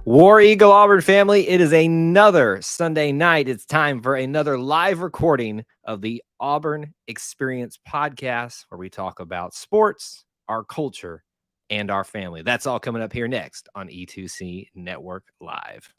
War Eagle Auburn family, it is another Sunday night. It's time for another live recording of the Auburn Experience podcast, where we talk about sports, our culture, and our family. That's all coming up here next on E2C Network Live.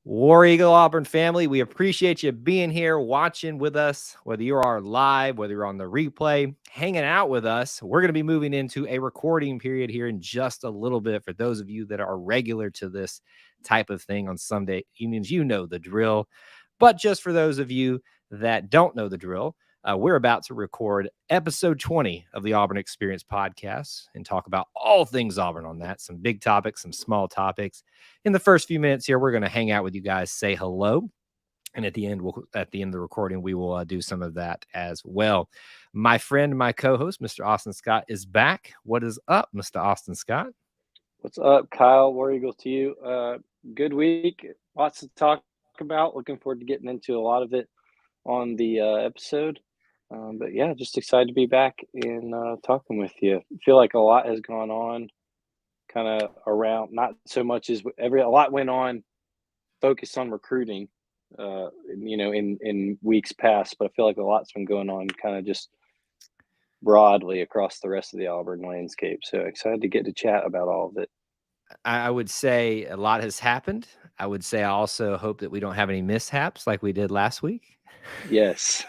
War Eagle Auburn family, we appreciate you being here, watching with us, whether you are live, whether you're on the replay, hanging out with us. We're going to be moving into a recording period here in just a little bit. For those of you that are regular to this type of thing on Sunday evenings, you know the drill. But just for those of you that don't know the drill, we're about to record episode 20 of the Auburn Experience podcast and talk about all things Auburn on that. Some big topics, some small topics. In the first few minutes here, we're going to hang out with you guys, say hello. And at the end of the recording, we will do some of that as well. My friend, my co-host, Mr. Austin Scott, is back. What is up, Mr. Austin Scott? What's up, Kyle? War Eagle to you. Good week. Lots to talk about. Looking forward to getting into a lot of it on the episode. But yeah, just excited to be back and talking with you. I feel like a lot has gone on kind of around, not so much as a lot went on focused on recruiting, in weeks past, but I feel like a lot's been going on kind of just broadly across the rest of the Auburn landscape. So excited to get to chat about all of it. I would say a lot has happened. I would say I also hope that we don't have any mishaps like we did last week. Yes.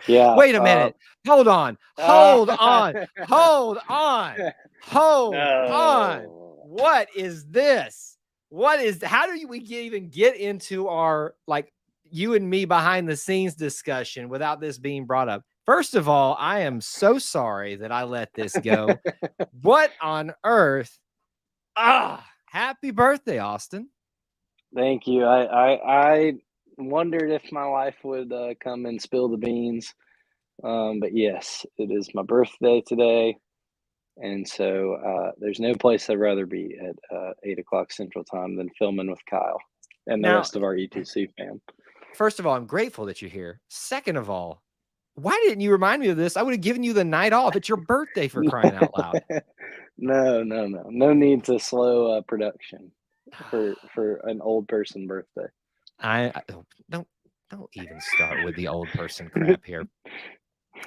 Yeah. Wait a minute. Hold on. Hold on. Hold on. Hold on. What is this? How do we even get into our, like, you and me behind the scenes discussion without this being brought up? First of all, I am so sorry that I let this go. What on earth? Happy birthday, Austin. Thank you. I wondered if my wife would come and spill the beans. But yes, it is my birthday today. And so there's no place I'd rather be at 8 o'clock Central Time than filming with Kyle and the rest of our E2C fam. First of all, I'm grateful that you're here. Second of all, why didn't you remind me of this? I would have given you the night off. It's your birthday, for crying out loud. No need to slow production for an old person birthday. I don't even start with the old person crap here.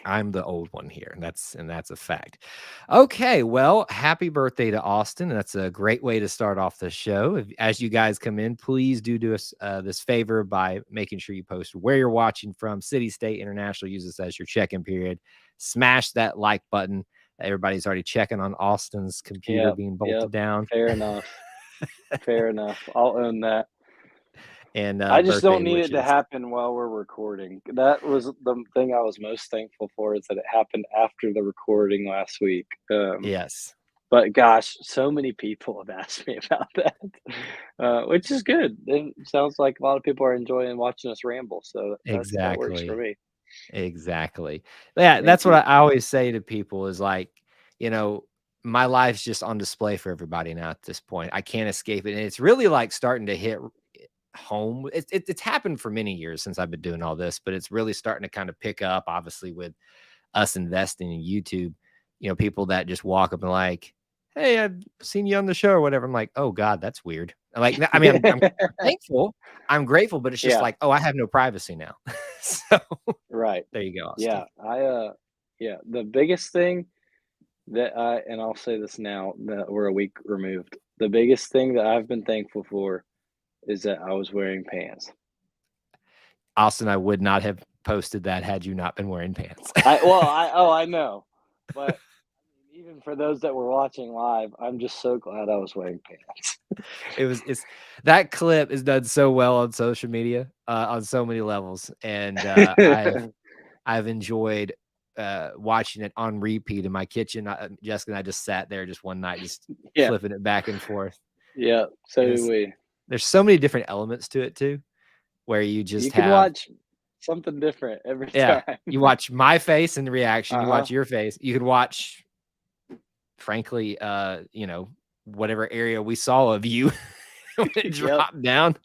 I'm the old one here, and that's a fact. Okay, well, happy birthday to Austin. That's a great way to start off the show. As you guys come in, please do us this favor by making sure you post where you're watching from, city, state, international. Use this as your check-in period. Smash that like button. Everybody's already checking on Austin's computer being bolted down. Fair enough. Fair enough. I'll own that. And I just don't need it to happen while we're recording. That was the thing I was most thankful for, is that it happened after the recording last week. Yes. But gosh, so many people have asked me about that, which is good. It sounds like a lot of people are enjoying watching us ramble. So that works for me. Exactly. Yeah, that's what I always say to people is, like, my life's just on display for everybody now at this point. I can't escape it. And it's really like starting to hit home. It's happened for many years since I've been doing all this, but it's really starting to kind of pick up, obviously, with us investing in YouTube. People that just walk up and like, hey, I've seen you on the show or whatever. I'm like, oh God, that's weird. Like, I mean, I'm thankful, I'm grateful, but it's just like, oh, I have no privacy now. So right there you go, Austin. The biggest thing that and I'll say this now that we're a week removed, the biggest thing that I've been thankful for is that I was wearing pants. Austin, I would not have posted that had you not been wearing pants. I know, but even for those that were watching live, I'm just so glad I was wearing pants. It's that clip is done so well on social media on so many levels, and I've enjoyed watching it on repeat in my kitchen. Jessica and I just sat there just one night, just flipping it back and forth. Yeah, so do we. There's so many different elements to it too, where you can watch something different every time. You watch my face and the reaction. You watch your face. You could watch, frankly, whatever area we saw of you when it dropped down.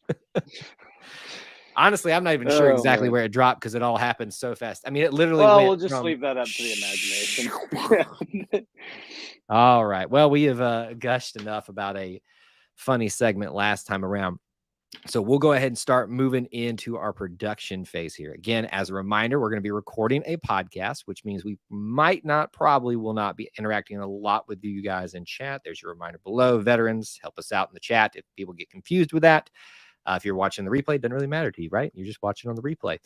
Honestly, I'm not even sure exactly where it dropped because it all happened so fast. I mean, it literally went we'll just leave that up to the imagination. All right. Well, we have gushed enough about a funny segment last time around. So we'll go ahead and start moving into our production phase here. Again, as a reminder, we're going to be recording a podcast, which means we probably will not be interacting a lot with you guys in chat. There's your reminder below. Veterans, help us out in the chat if people get confused with that. If you're watching the replay, it doesn't really matter to you, right? You're just watching on the replay.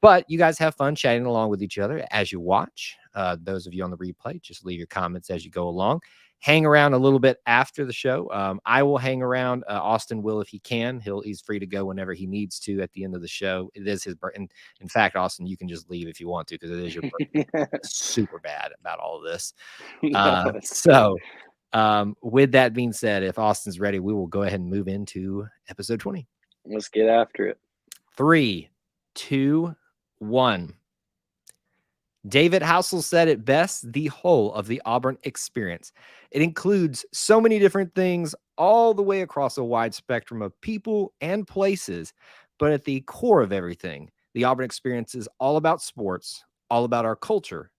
But you guys have fun chatting along with each other as you watch. Those of you on the replay, just leave your comments as you go along. Hang around a little bit after the show. I will hang around. Austin will if he can. He's free to go whenever he needs to at the end of the show. It is his birthday. In fact, Austin, you can just leave if you want to because it is your birthday. Super bad about all of this. With that being said, if Austin's ready, we will go ahead and move into episode 20. Let's get after it. 3, 2, 1. David Housel said it best, the whole of the Auburn experience. It includes so many different things all the way across a wide spectrum of people and places. But at the core of everything, the Auburn experience is all about sports, all about our culture,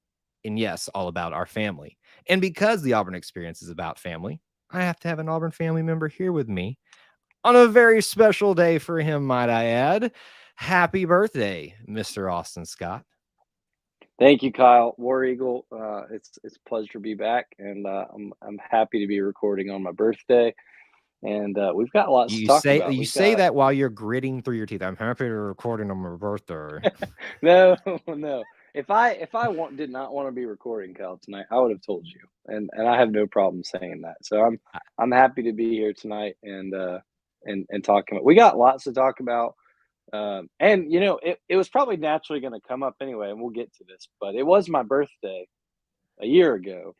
and yes, all about our family. And because the Auburn experience is about family, I have to have an Auburn family member here with me on a very special day for him, might I add. Happy birthday, Mr. Austin Scott. Thank you, Kyle. War Eagle. It's a pleasure to be back, and I'm happy to be recording on my birthday. And we've got lots to talk about. You say that while you're gritting through your teeth. I'm happy to recording on my birthday. No. If I did not want to be recording, Kyle, tonight, I would have told you, and I have no problem saying that. So I'm happy to be here tonight and talking. We got lots to talk about. And you know, it was probably naturally going to come up anyway, and we'll get to this, but it was my birthday a year ago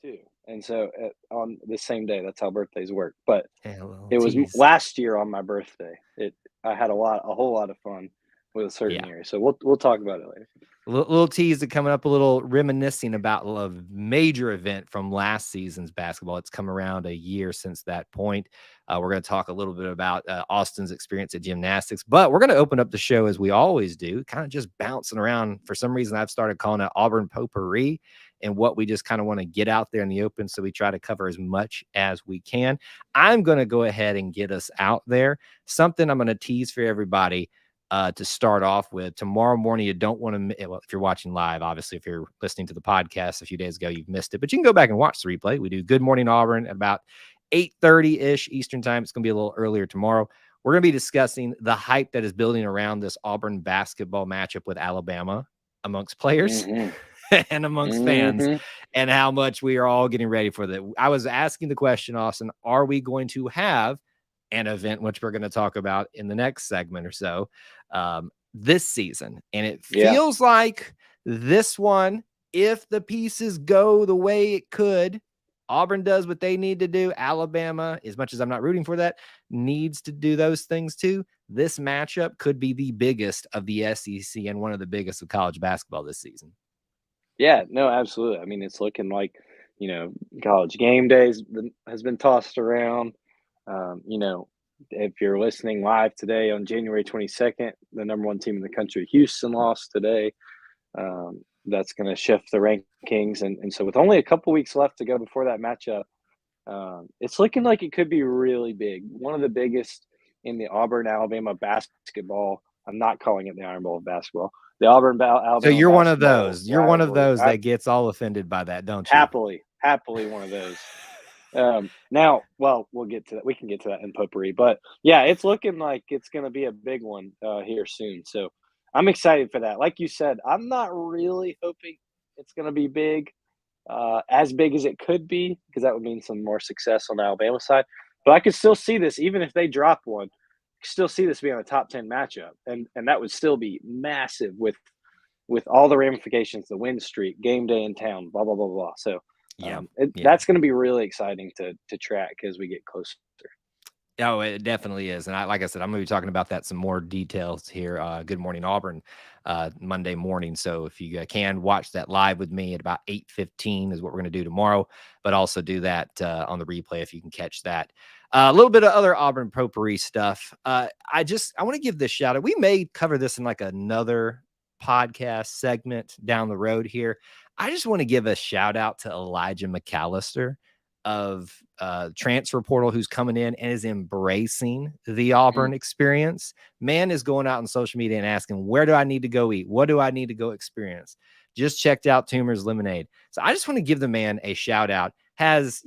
too. And so on the same day, that's how birthdays work. But it was last year on my birthday. I had a whole lot of fun with a certain year. So we'll talk about it later. Little tease that coming up, a little reminiscing about a major event from last season's basketball. It's come around a year since that point. We're going to talk a little bit about Austin's experience at gymnastics, but we're going to open up the show as we always do, kind of just bouncing around. For some reason, I've started calling it Auburn potpourri, and what we just kind of want to get out there in the open. So we try to cover as much as we can. I'm going to go ahead and get us out there. Something I'm going to tease for everybody. To start off with, tomorrow morning, you don't want to, well, if you're watching live, obviously, if you're listening to the podcast a few days ago, you've missed it, but you can go back and watch the replay. We do Good Morning Auburn at about 8:30-ish Eastern time. It's going to be a little earlier tomorrow. We're going to be discussing the hype that is building around this Auburn basketball matchup with Alabama amongst players and amongst fans, and how much we are all getting ready for that. I was asking the question, Austin, are we going to have an event, which we're going to talk about in the next segment or so, this season? And it feels like this one, if the pieces go the way it could, Auburn does what they need to do. Alabama, as much as I'm not rooting for that, needs to do those things too. This matchup could be the biggest of the SEC and one of the biggest of college basketball this season. Yeah, no, absolutely. I mean, it's looking like, you know, college game days has been tossed around. You know, if you're listening live today on January 22nd, the number one team in the country, Houston, lost today. That's going to shift the rankings. And so with only a couple weeks left to go before that matchup, it's looking like it could be really big. One of the biggest in the Auburn-Alabama basketball. I'm not calling it the Iron Bowl of basketball. The Auburn-Alabama. So you're one of those. You're one of those that gets all offended by that, don't you? Happily one of those. Now, well, we'll get to that. We can get to that in potpourri, but yeah, it's looking like it's going to be a big one here soon. So I'm excited for that. Like you said, I'm not really hoping it's going to be big, as big as it could be, because that would mean some more success on the Alabama side. But I could still see this, even if they drop one, still see this being a top 10 matchup, and that would still be massive with all the ramifications, the win streak, game day in town, blah blah blah blah. So. That's going to be really exciting to track as we get closer. Oh, it definitely is. And like I said, I'm going to be talking about that some more details here. Good Morning Auburn, Monday morning. So if you can watch that live with me at about 8:15 is what we're going to do tomorrow, but also do that on the replay if you can catch that. A little bit of other Auburn potpourri stuff. I want to give this shout out. We may cover this in like another podcast segment down the road here. I just want to give a shout out to Elijah McAllister of transfer portal, who's coming in and is embracing the Auburn experience. Man is going out on social media and asking, where do I need to go eat? What do I need to go experience? Just checked out Toomer's Lemonade. So I just want to give the man a shout out. Has,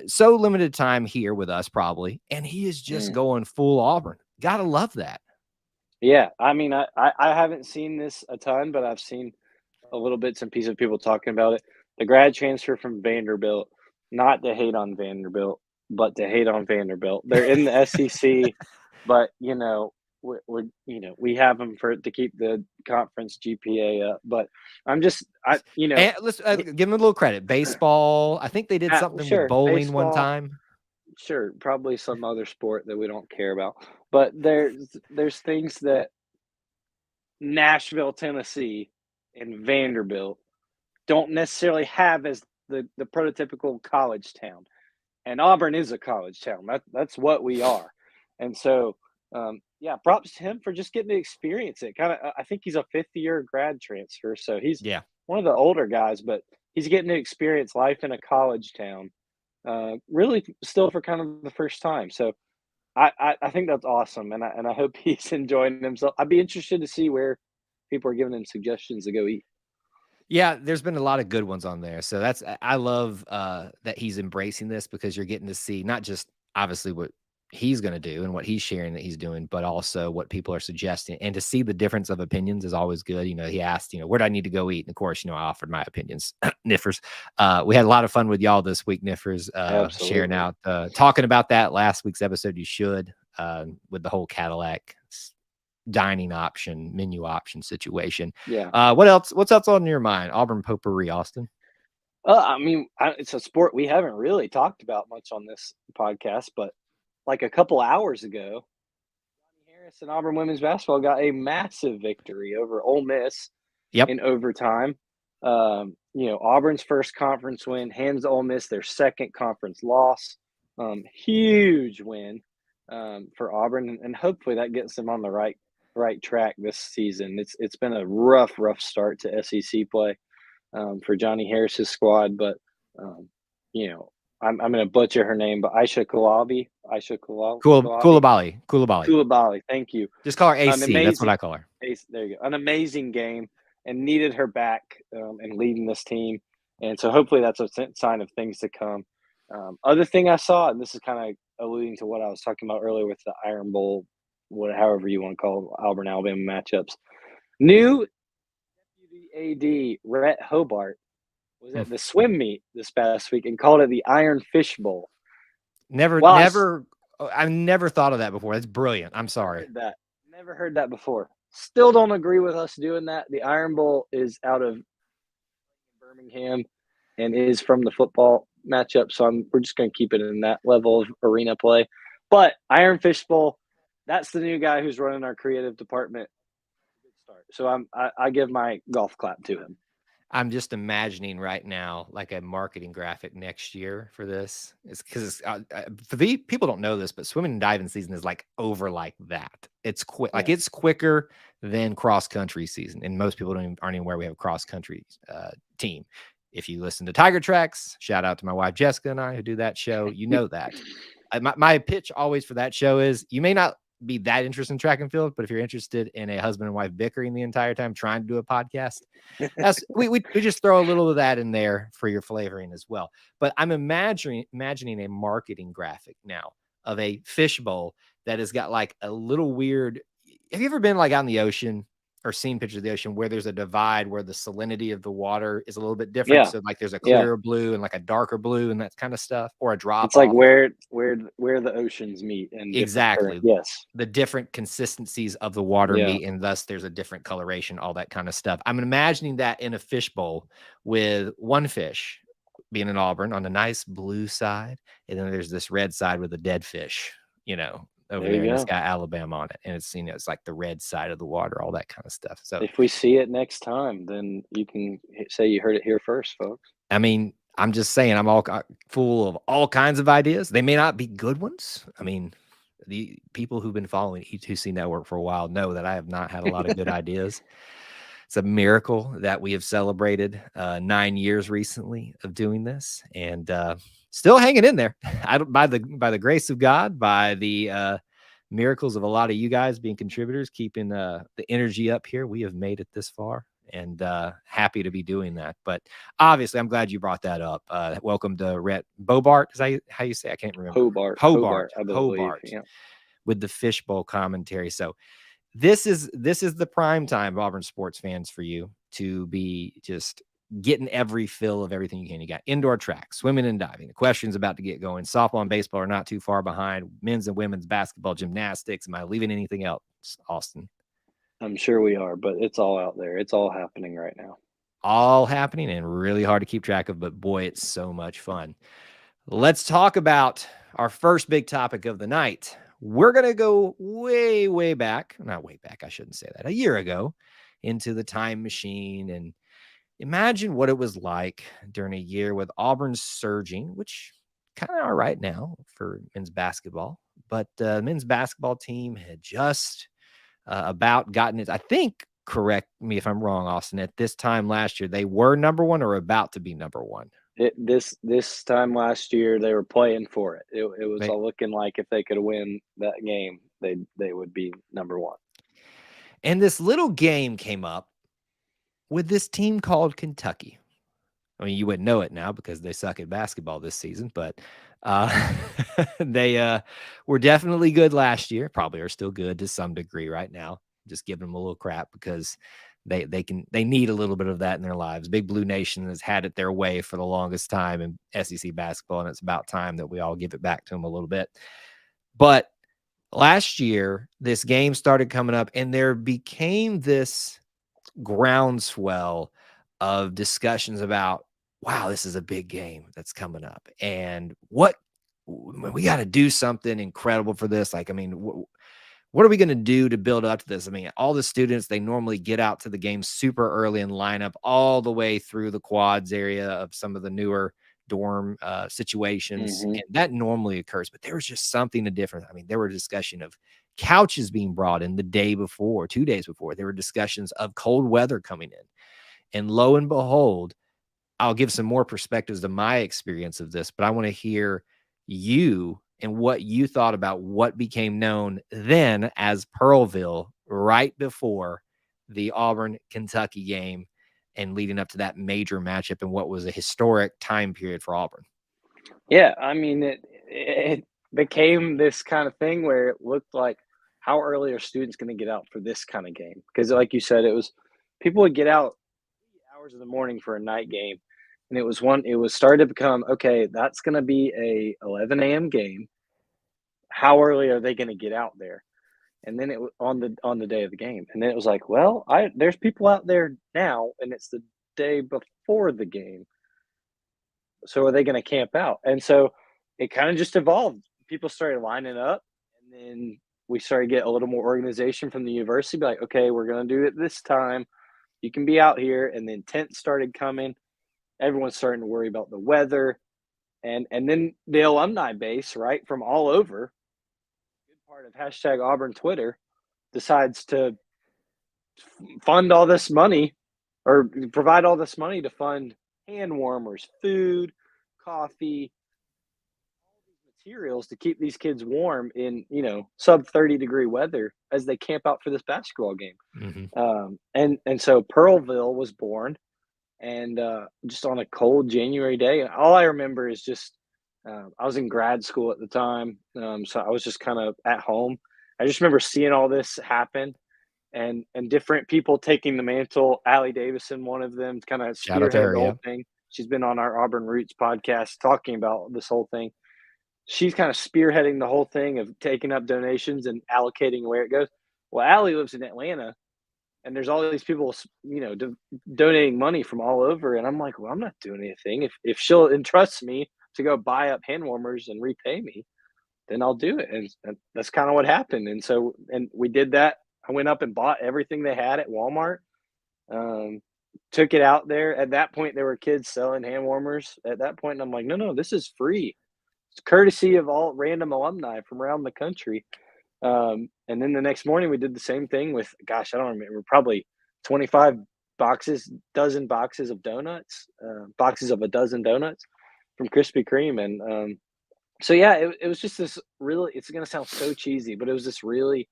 so limited time here with us probably, and he is just going full Auburn. Gotta love that. Yeah, I mean, I haven't seen this a ton, but I've seen a little bits and pieces of people talking about it. The grad transfer from Vanderbilt, not to hate on Vanderbilt, but to hate on Vanderbilt. They're in the SEC, but we have them to keep the conference GPA up. But and let's give them a little credit. Baseball, I think they did something with bowling baseball, one time. Sure, probably some other sport that we don't care about. But there's things that Nashville, Tennessee, and Vanderbilt don't necessarily have as the prototypical college town. And Auburn is a college town. That's what we are. And so, props to him for just getting to experience it. I think he's a fifth-year grad transfer, so he's one of the older guys, but he's getting to experience life in a college town, really still for kind of the first time. So I think that's awesome, and I hope he's enjoying himself. I'd be interested to see where people are giving him suggestions to go eat. Yeah, there's been a lot of good ones on there. So I love that he's embracing this, because you're getting to see not just obviously what he's going to do and what he's sharing that he's doing, but also what people are suggesting. And to see the difference of opinions is always good. He asked, where do I need to go eat? And of course, I offered my opinions. Niffers. We had a lot of fun with y'all this week, Niffers, sharing out, talking about that last week's episode. You should, with the whole Cadillac dining option, menu option situation. Yeah. What's else on your mind? Auburn potpourri, Austin. It's a sport we haven't really talked about much on this podcast, but like a couple hours ago, Johnny Harris and Auburn women's basketball got a massive victory over Ole Miss in overtime. Auburn's first conference win hands Ole Miss their second conference loss. Huge win for Auburn, and hopefully that gets them on the right track this season. It's been a rough start to SEC play for Johnny Harris's squad, but I'm going to butcher her name, but Aisha Kulabi. Coulibaly. Thank you. Just call her AC. That's what I call her. There you go. An amazing game, and needed her back and leading this team. And so hopefully that's a sign of things to come. Other thing I saw, and this is kind of alluding to what I was talking about earlier with the Iron Bowl, however you want to call it, Auburn Alabama matchups. New Deputy AD Rhett Hobart was at the swim meet this past week and called it the Iron Fish Bowl. I've never thought of that before. That's brilliant. I'm sorry. Never heard that before. Still don't agree with us doing that. The Iron Bowl is out of Birmingham and is from the football matchup, so we're just going to keep it in that level of arena play. But Iron Fish Bowl, that's the new guy who's running our creative department. Good start. So I give my golf clap to him. I'm just imagining right now like a marketing graphic next year for this. It's because for the people don't know this, but swimming and diving season is like over like that. It's quick, like it's quicker than cross country season, and most people aren't even aware we have a cross country team. If you listen to Tiger Tracks, shout out to my wife Jessica and I who do that show. You know that. My pitch always for that show is you may not be that interested in track and field, but if you're interested in a husband and wife bickering the entire time trying to do a podcast, we just throw a little of that in there for your flavoring as well. But I'm imagining a marketing graphic now of a fishbowl that has got like a little weird. Have you ever been like out in the ocean or seen pictures of the ocean where there's a divide where the salinity of the water is a little bit different? So like there's a clearer blue and like a darker blue and that kind of stuff, or a drop. It's like where the oceans meet, and exactly. Yes. The different consistencies of the water meet, and thus there's a different coloration, all that kind of stuff. I'm imagining that in a fishbowl with one fish being in Auburn on the nice blue side, and then there's this red side with a dead fish, over there, and it's got Alabama on it, and it's it's like the red side of the water, all that kind of stuff. So if we see it next time, then you can say you heard it here first, folks. I mean, I'm just saying, I'm all full of all kinds of ideas. They may not be good ones. I mean, the people who've been following E2C Network for a while know that I have not had a lot of good ideas. it's a miracle that we have celebrated 9 years recently of doing this, and still hanging in there. By the grace of God, by the miracles of a lot of you guys being contributors, keeping the energy up here, we have made it this far, and happy to be doing that. But obviously, I'm glad you brought that up. Welcome to Rhett Bobart. Is that how you say? I can't remember. Hobart, I believe. Yeah. With the fishbowl commentary. So this is the prime time of Auburn sports fans for you to be just getting every fill of everything you can. You got indoor track, swimming and diving. The question's about to get going. Softball and baseball are not too far behind. Men's and women's basketball, gymnastics. Am I leaving anything else, Austin? I'm sure we are, but it's all out there. It's all happening right now. All happening and really hard to keep track of, but boy, it's so much fun. Let's talk about our first big topic of the night. We're going to go way, way back. Not way back. I shouldn't say that. A year ago into the time machine and imagine what it was like during a year with Auburn surging, which kind of are right now for men's basketball. But the men's basketball team had just about gotten it. I think, correct me if I'm wrong, Austin, at this time last year, they were number one or about to be number one. This time last year, they were playing for it. It was all looking like if they could win that game, they would be number one. And this little game came up with this team called Kentucky. I mean, you wouldn't know it now because they suck at basketball this season, but they were definitely good last year. Probably are still good to some degree right now. Just giving them a little crap because they need a little bit of that in their lives. Big Blue Nation has had it their way for the longest time in SEC basketball, and it's about time that we all give it back to them a little bit. But last year, this game started coming up, and there became this groundswell of discussions about, wow, this is a big game that's coming up, and we got to do something incredible for this. Like, I mean, what are we going to do to build up to this? I mean, all the students, they normally get out to the game super early and line up all the way through the quads area of some of the newer dorm situations. Mm-hmm. And that normally occurs, but there was just something different. I mean, there were discussion of couches being brought in the day before, 2 days before. There were discussions of cold weather coming in. And lo and behold, I'll give some more perspectives to my experience of this, but I want to hear you and what you thought about what became known then as Pearlville right before the Auburn Kentucky game and leading up to that major matchup and what was a historic time period for Auburn. Yeah, I mean, it became this kind of thing where it looked like, how early are students going to get out for this kind of game? Because like you said, it was people would get out hours in the morning for a night game. And it was started to become, okay, that's going to be a 11 a.m. game. How early are they going to get out there? And then it was on the day of the game. And then it was like, well, there's people out there now, and it's the day before the game. So are they going to camp out? And so it kind of just evolved. People started lining up, and then we started to get a little more organization from the university. Be like, okay, we're going to do it this time. You can be out here. And then tents started coming. Everyone's starting to worry about the weather. And then the alumni base, right, from all over, good part of #Auburn Twitter, decides to fund all this money or provide all this money to fund hand warmers, food, coffee, all these materials to keep these kids warm in, sub 30-degree weather as they camp out for this basketball game. Mm-hmm. And so Pearlville was born. And just on a cold January day, and all I remember is just I was in grad school at the time, so I was just kind of at home. I just remember seeing all this happen, and different people taking the mantle. Allie Davison, one of them, kind of spearheaded the whole thing. She's been on our Auburn Roots podcast talking about this whole thing. She's kind of spearheading the whole thing of taking up donations and allocating where it goes. Well, Allie lives in Atlanta. And there's all these people, donating money from all over. And I'm like, well, I'm not doing anything. If she'll entrust me to go buy up hand warmers and repay me, then I'll do it. And that's kind of what happened. And so, and we did that. I went up and bought everything they had at Walmart, took it out there. At that point, there were kids selling hand warmers at that point. And I'm like, no, this is free. It's courtesy of all random alumni from around the country. And then the next morning we did the same thing with, I don't remember, probably 25 dozen boxes of donuts, boxes of a dozen donuts from Krispy Kreme. And so yeah, it was just this really, it's gonna sound so cheesy, but it was this really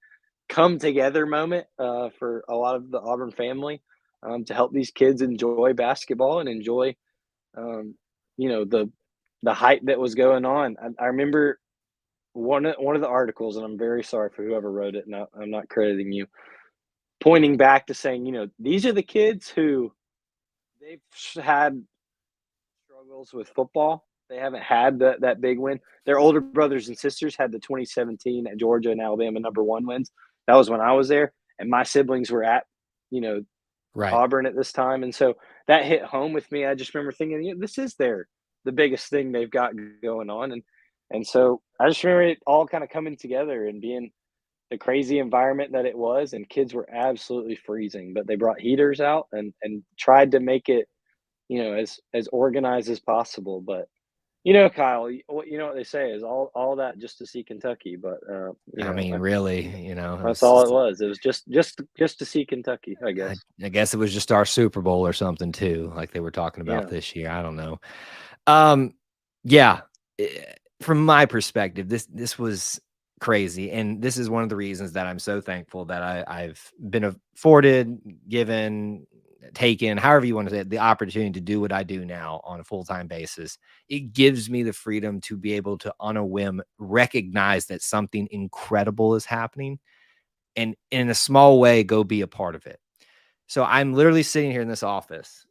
come together moment for a lot of the Auburn family, to help these kids enjoy basketball and enjoy, um, the hype that was going on. I remember one of the articles, and I'm very sorry for whoever wrote it, and I'm not crediting you, pointing back to saying, these are the kids who they've had struggles with football. They haven't had that big win. Their older brothers and sisters had the 2017 at Georgia and Alabama #1 wins. That was when I was there, and my siblings were at, you know, Right. Auburn at this time, and so that hit home with me. I just remember thinking, this is the biggest thing they've got going on, and so I just remember it all kind of coming together and being the crazy environment that it was, and kids were absolutely freezing, but they brought heaters out and tried to make it, as organized as possible. But Kyle, what they say is all that just to see Kentucky. But I mean, really, that's all it was. It was just to see Kentucky, I guess. I guess it was just our Super Bowl or something too, like they were talking about Yeah. this year. I don't know. Yeah, from my perspective, this was crazy, and this is one of the reasons that I'm so thankful that I've been afforded, given, taken, however you want to say it, the opportunity to do what I do now on a full-time basis. It gives me the freedom to be able to, on a whim, recognize that something incredible is happening, and in a small way, go be a part of it. So I'm literally sitting here in this office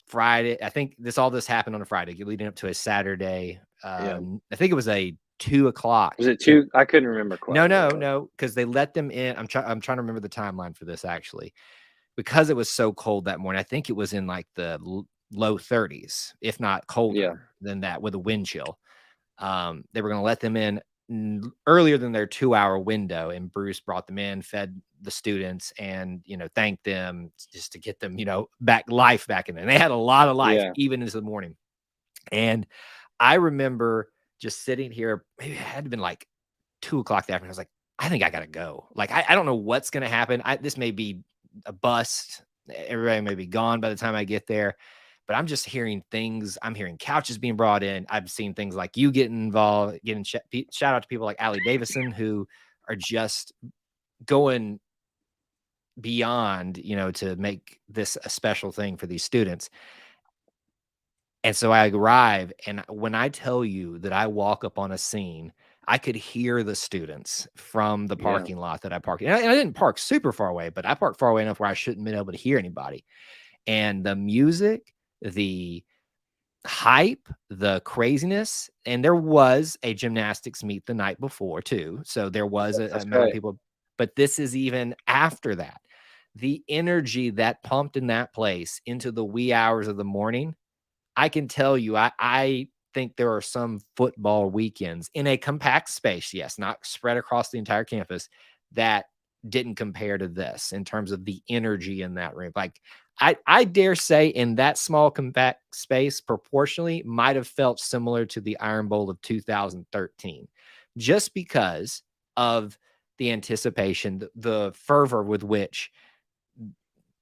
Friday. I think all this happened on a Friday, leading up to a Saturday. Yeah. I think it was a 2:00. Was it two? I couldn't remember quite. No, because they let them in. I'm trying to remember the timeline for this actually, because it was so cold that morning. I think it was in like the low 30s, if not colder than that, with a wind chill. They were going to let them in earlier than their 2-hour window, and Bruce brought them in, fed the students, and thanked them just to get them back in there. And they had a lot of life even into the morning. And I remember just sitting here, maybe it had to been like 2:00 that afternoon. I was like, I think I gotta go. Like, I don't know what's gonna happen. This may be a bust. Everybody may be gone by the time I get there. But I'm just hearing things. I'm hearing couches being brought in. I've seen things like you getting involved, shout out to people like Allie Davison, who are just going beyond, to make this a special thing for these students. And so I arrive, and when I tell you that I walk up on a scene, I could hear the students from the parking lot that I parked in. And I didn't park super far away, but I parked far away enough where I shouldn't have been able to hear anybody. And the music, the hype, the craziness, and there was a gymnastics meet the night before too. So there was a amount of people, but this is even after that. The energy that pumped in that place into the wee hours of the morning, I can tell you, I think there are some football weekends in a compact space, yes, not spread across the entire campus, that didn't compare to this in terms of the energy in that room. Like, I dare say in that small compact space, proportionally, might have felt similar to the Iron Bowl of 2013, just because of the anticipation, the fervor with which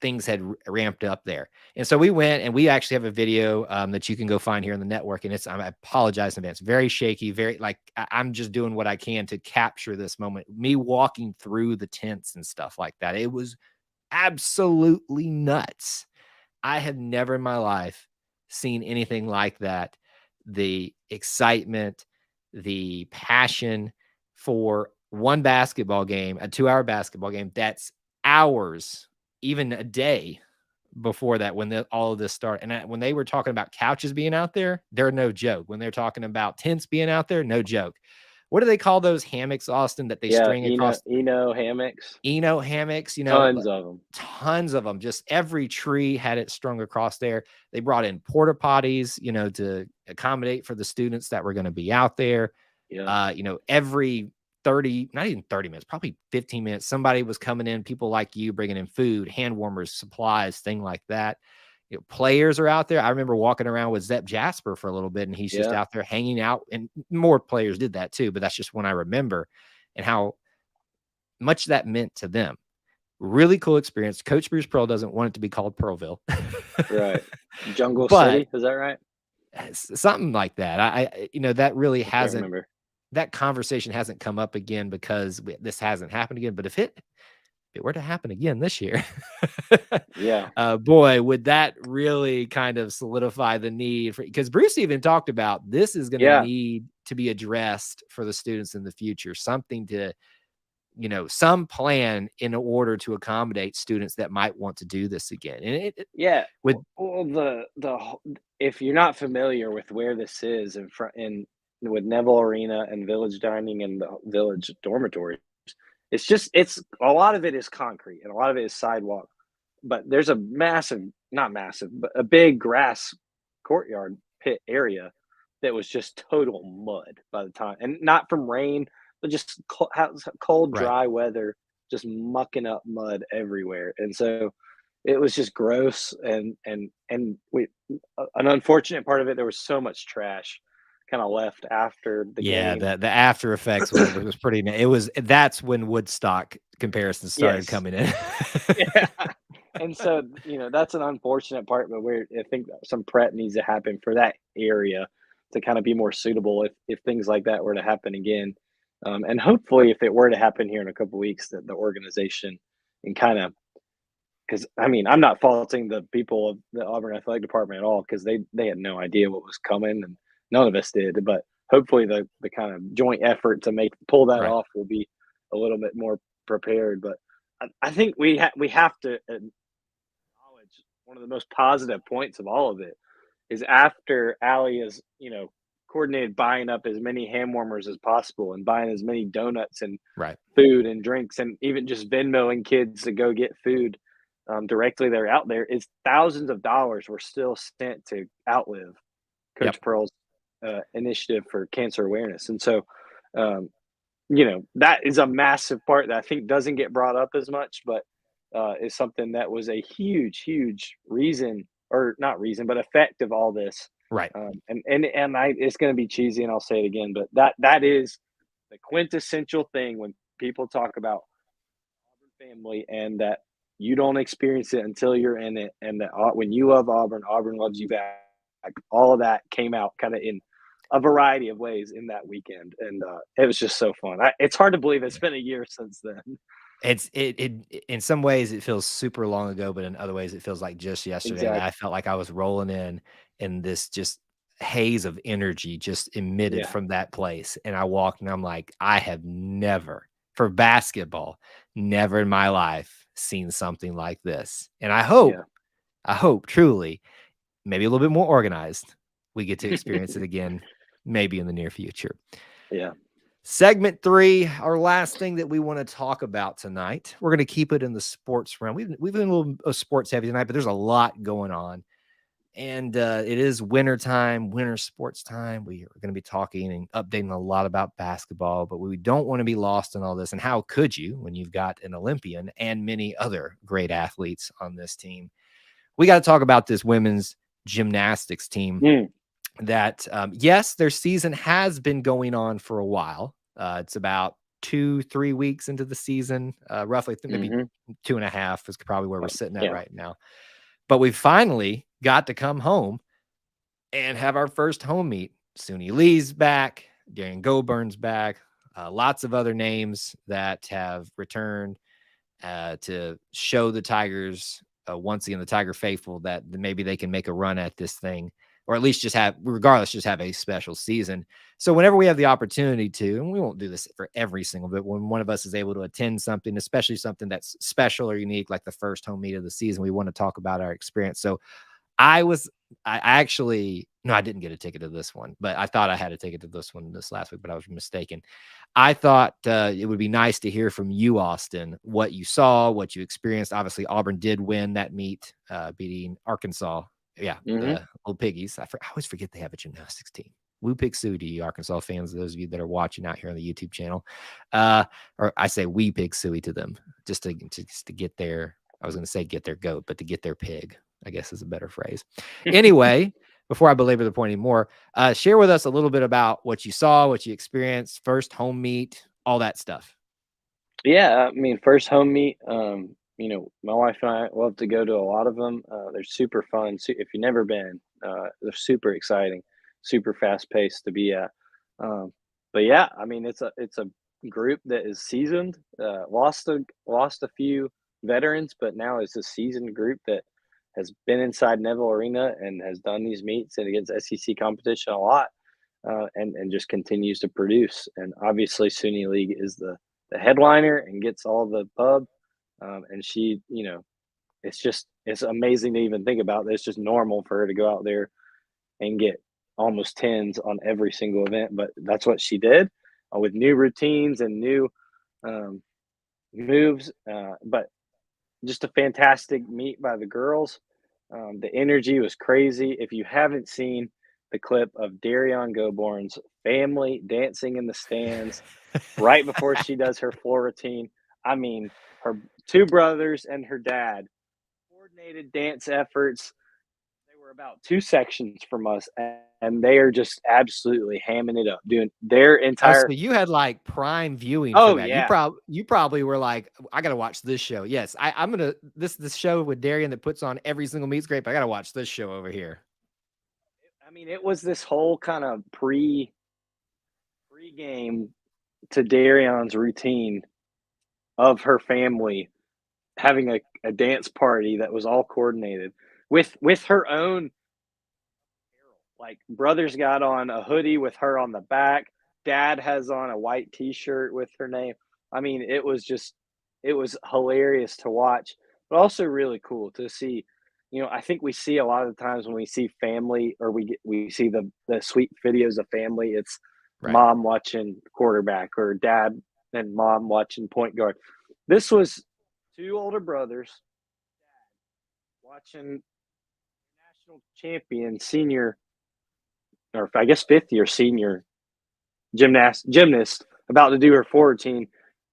things had ramped up there. And so we went, and we actually have a video that you can go find here on the network. And I apologize in advance. Very shaky, very like I'm just doing what I can to capture this moment. Me walking through the tents and stuff like that. It was absolutely nuts. I have never in my life seen anything like that. The excitement, the passion for one basketball game, a 2-hour basketball game, that's hours, even a day before that, when all of this started. And when they were talking about couches being out there, they're no joke. When they're talking about tents being out there, no joke. What do they call those hammocks, Austin, that they string across? Eno hammocks. Eno hammocks, Tons of them. Tons of them. Just every tree had it strung across there. They brought in porta potties, to accommodate for the students that were going to be out there. Yeah. Every 30, not even 30 minutes, probably 15 minutes, somebody was coming in, people like you bringing in food, hand warmers, supplies, thing like that. Players are out there. I remember walking around with Zepp Jasper for a little bit, and he's just out there hanging out, and more players did that too, but that's just one I remember, and how much that meant to them. Really cool experience. Coach Bruce Pearl doesn't want it to be called Pearlville. Right. Jungle But City, is that right? something like that. That really I can't hasn't, remember. that conversation hasn't come up again because this hasn't happened again. But if it were to happen again this year, Yeah. boy, would that really kind of solidify the need for, because Bruce even talked about this is going to Yeah. need to be addressed for the students in the future, something to, some plan in order to accommodate students that might want to do this again. And Yeah. with Well, if you're not familiar with where this is in front in with Neville Arena and Village Dining and the Village Dormitory, it's a lot of it is concrete and a lot of it is sidewalk, but there's a massive, not massive, but a big grass courtyard pit area that was just total mud by the time, and not from rain, but just cold, right. dry weather, just mucking up mud everywhere, and so it was just gross. And we, an unfortunate part of it, there was so much trash kind of left after the Yeah, game. the after effects was pretty. That's when Woodstock comparisons started Yes. coming in. Yeah. And so, that's an unfortunate part, but I think some prep needs to happen for that area to kind of be more suitable if things like that were to happen again. And hopefully, if it were to happen here in a couple weeks, that the organization and kind of, because I mean, I'm not faulting the people of the Auburn athletic department at all, because they had no idea what was coming, and none of us did. But hopefully, the kind of joint effort to pull that Right. off will be a little bit more prepared. But I think we have to acknowledge one of the most positive points of all of it is after Allie is, coordinated buying up as many hand warmers as possible and buying as many donuts and Right. food and drinks, and even just Venmoing kids to go get food directly they're out there, is thousands of dollars were still sent to outlive Yep. Coach Pearl's initiative for cancer awareness. And so, um, that is a massive part that I think doesn't get brought up as much, but is something that was a huge, huge reason, or not reason, but effect of all this. Right. It's going to be cheesy, and I'll say it again, but that is the quintessential thing when people talk about Auburn family, and that you don't experience it until you're in it, and that when you love Auburn, Auburn loves you back. All of that came out kind of in a variety of ways in that weekend, and it was just so fun. It's hard to believe it's been a year since then. It in some ways it feels super long ago, but in other ways it feels like just yesterday. And Exactly. I felt like I was rolling in this just haze of energy just emitted Yeah. from that place. And I walked and I'm like, I have never, for basketball, never in my life seen something like this. And Yeah. I hope truly, maybe a little bit more organized, we get to experience it again, maybe in the near future. Yeah. Segment 3, our last thing that we want to talk about tonight. We're going to keep it in the sports realm. We've been a little sports heavy tonight, but there's a lot going on. And it is winter time, winter sports time. We are going to be talking and updating a lot about basketball, but we don't want to be lost in all this. And how could you when you've got an Olympian and many other great athletes on this team? We got to talk about this women's gymnastics team. Mm. That yes, their season has been going on for a while. It's about 2-3 weeks into the season, roughly maybe 2.5 is probably where we're sitting at right now. But we finally got to come home and have our first home meet. Suni Lee's back, Darren Goburn's back, lots of other names that have returned to show the Tigers, once again, the Tiger faithful, that maybe they can make a run at this thing, or at least just have a special season. So whenever we have the opportunity to, and we won't do this for every single, but when one of us is able to attend something, especially something that's special or unique, like the first home meet of the season, we want to talk about our experience. So I actually, no, I didn't get a ticket to this one, but I thought I had a ticket to this one this last week, but I was mistaken. I thought it would be nice to hear from you, Austin, what you saw, what you experienced. Obviously, Auburn did win that meet, beating Arkansas. Yeah, the Old Piggies. I always forget they have a gymnastics team. Woo Pig Sue to you, Arkansas fans, those of you that are watching out here on the YouTube channel. Or I say Wee Pig Suey to them, just to get their, I was going to say get their goat, but to get their pig, I guess is a better phrase. Anyway, before I belabor the point anymore, share with us a little bit about what you saw, what you experienced, first home meet, all that stuff. Yeah, I mean, first home meet, my wife and I love to go to a lot of them. They're super fun. If you've never been, they're super exciting, super fast paced to be at. Um, but yeah, I mean, it's a group that is seasoned. Lost a few veterans, but now it's a seasoned group that has been inside Neville Arena and has done these meets and against SEC competition a lot, and just continues to produce. And obviously, SUNY League is the headliner and gets all the pub. And she, it's amazing to even think about. It's just normal for her to go out there and get almost tens on every single event. But that's what she did, with new routines and new um, moves. But just a fantastic meet by the girls. The energy was crazy. If you haven't seen the clip of Darion Goborn's family dancing in the stands right before she does her floor routine, I mean, her two brothers and her dad coordinated dance efforts. They were about two sections from us, and they are just absolutely hamming it up, doing their Oh, so entire. you had like prime viewing for Oh that. yeah, You probably were like, I gotta watch this show. Yes, I'm gonna this show with Darian that puts on every single meet's great, but I gotta watch this show over here. I mean, it was this whole kind of pre-game to Darion's routine of her family having a dance party that was all coordinated with her own. Like, brothers got on a hoodie with her on the back. Dad has on a white T-shirt with her name. I mean, it was hilarious to watch, but also really cool to see. I think we see a lot of the times when we see family, or we see the sweet videos of family. It's Right. mom watching quarterback or dad and mom watching point guard. This was two older brothers watching national champion senior, or I guess fifth year senior gymnast about to do her forward routine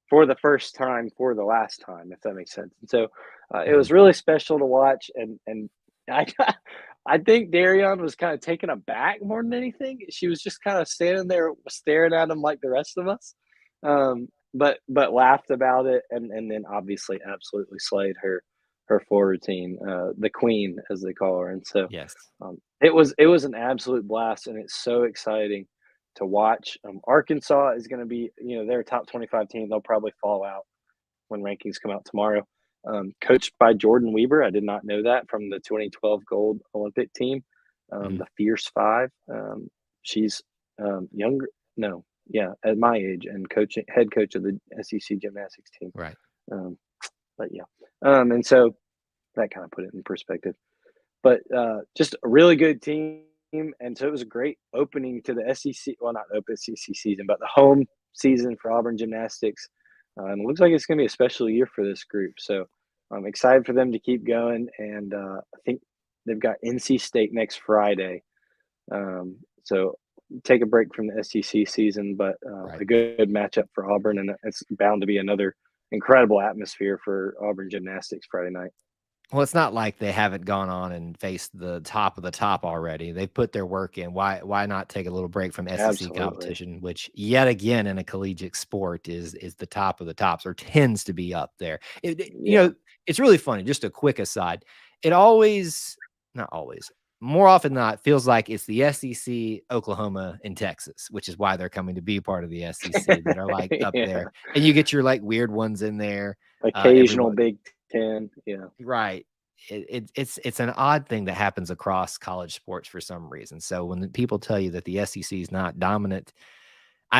for the first time for the last time, if that makes sense. And so it Mhm. was really special to watch, and I I think Darion was kind of taken aback more than anything. She was just kind of standing there staring at him like the rest of us, but laughed about it, and then obviously absolutely slayed her floor routine, the queen as they call her. And so Yes. it was an absolute blast, and it's so exciting to watch. Arkansas is going to be, they're a top 25 team. They'll probably fall out when rankings come out tomorrow. Coached by Jordan Weber. I did not know that, from the 2012 gold Olympic team, Mhm. the Fierce Five. She's younger. No, yeah, at my age, and head coach of the SEC gymnastics team. Right. Um, but yeah, and so that kind of put it in perspective. But just a really good team, and so it was a great opening to the SEC. Well, not open SEC season, but the home season for Auburn Gymnastics. And it looks like it's going to be a special year for this group. So I'm excited for them to keep going. And I think they've got NC State next Friday. So take a break from the SEC season, but Right. a good matchup for Auburn, and it's bound to be another incredible atmosphere for Auburn Gymnastics Friday night. Well, it's not like they haven't gone on and faced the top of the top already. They've put their work in. Why not take a little break from SEC Absolutely. competition, which yet again in a collegiate sport is the top of the tops, or tends to be up there. Yeah. It's really funny. Just a quick aside. It always, not always, more often than not, feels like it's the SEC, Oklahoma, and Texas, which is why they're coming to be part of the SEC, that are like up Yeah. there. And you get your like weird ones in there. Occasional Everyone Big Ten. Yeah. Right. It's an odd thing that happens across college sports for some reason. So when people tell you that the SEC is not dominant,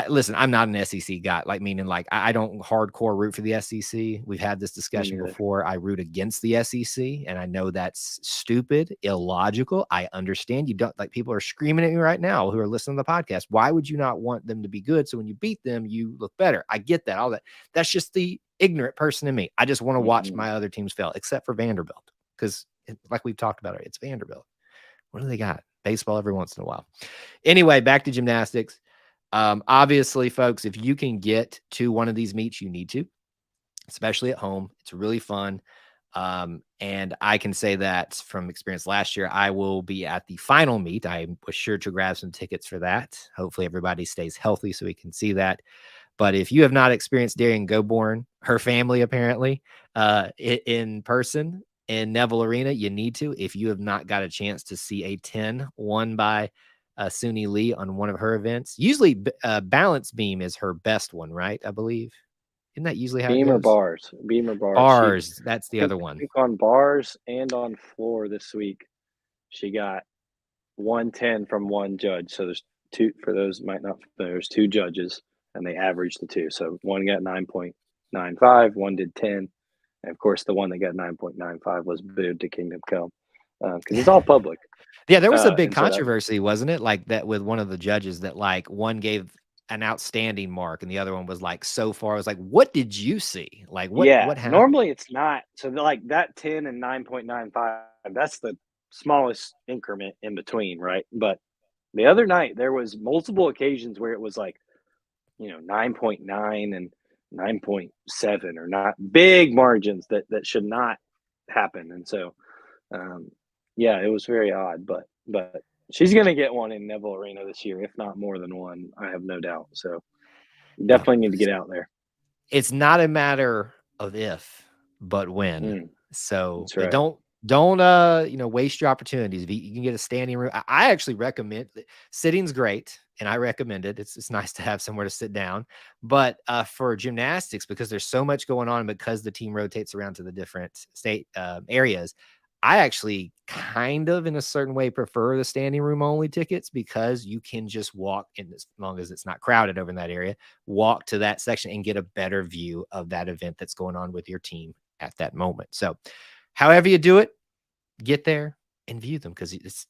listen. I'm not an SEC guy. Like, meaning, like, I don't hardcore root for the SEC. We've had this Me discussion neither. before. I root against the SEC, and I know that's stupid, illogical. I understand you don't, like, people are screaming at me right now who are listening to the podcast. Why would you not want them to be good? So when you beat them, you look better. I get that. All that. That's just the ignorant person in me. I just want to watch Mhm. my other teams fail, except for Vanderbilt, because like we've talked about, it's Vanderbilt. What do they got? Baseball every once in a while. Anyway, back to gymnastics. Obviously, folks, if you can get to one of these meets, you need to, especially at home. It's really fun. And I can say that from experience last year, I will be at the final meet. I was sure to grab some tickets for that. Hopefully, everybody stays healthy so we can see that. But if you have not experienced Darian Goborn, her family apparently, in person in Neville Arena, you need to. If you have not got a chance to see a 10 won by Suni Lee on one of her events, usually balance beam is her best one, right? I believe. Isn't that usually how it Beam or goes? bars? Beam or bars? Bars. That's the I other one. think on bars and on floor this week, she got 110 from one judge. So there's two, for those who might not know, there's two judges and they averaged the two. So one got 9.95, one did 10. And of course, the one that got 9.95 was booed to Kingdom Come because it's all public. Yeah, there was a big and so that- controversy, wasn't it? Like that with one of the judges that like one gave an outstanding mark and the other one was like so far. I was like, what did you see? Like what happened? Normally it's not. So like that 10 and 9.95, that's the smallest increment in between, right? But the other night there was multiple occasions where it was like, 9.9 and 9.7 or not big margins that should not happen. And so yeah, it was very odd, but she's going to get one in Neville Arena this year, if not more than one. I have no doubt. So you definitely need to get out there. It's not a matter of if, but when. So right. don't waste your opportunities. If you can get a standing room, I actually recommend sitting's great, and I recommend it. It's nice to have somewhere to sit down. But for gymnastics, because there's so much going on, because the team rotates around to the different state areas, I actually kind of in a certain way prefer the standing room only tickets because you can just walk in as long as it's not crowded over in that area, walk to that section and get a better view of that event that's going on with your team at that moment. So however you do it, get there and view them because it's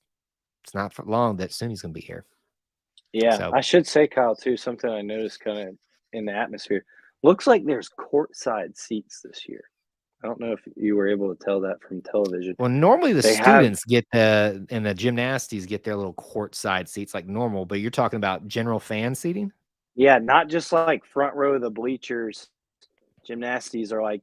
not for long that Suni's going to be here. Yeah. So, I should say, Kyle, too, something I noticed kind of in the atmosphere. Looks like there's courtside seats this year. I don't know if you were able to tell that from television. Well, normally the students get and the gymnastics get their little courtside seats like normal, but you're talking about general fan seating? Yeah, not just like front row of the bleachers. Gymnastics are like,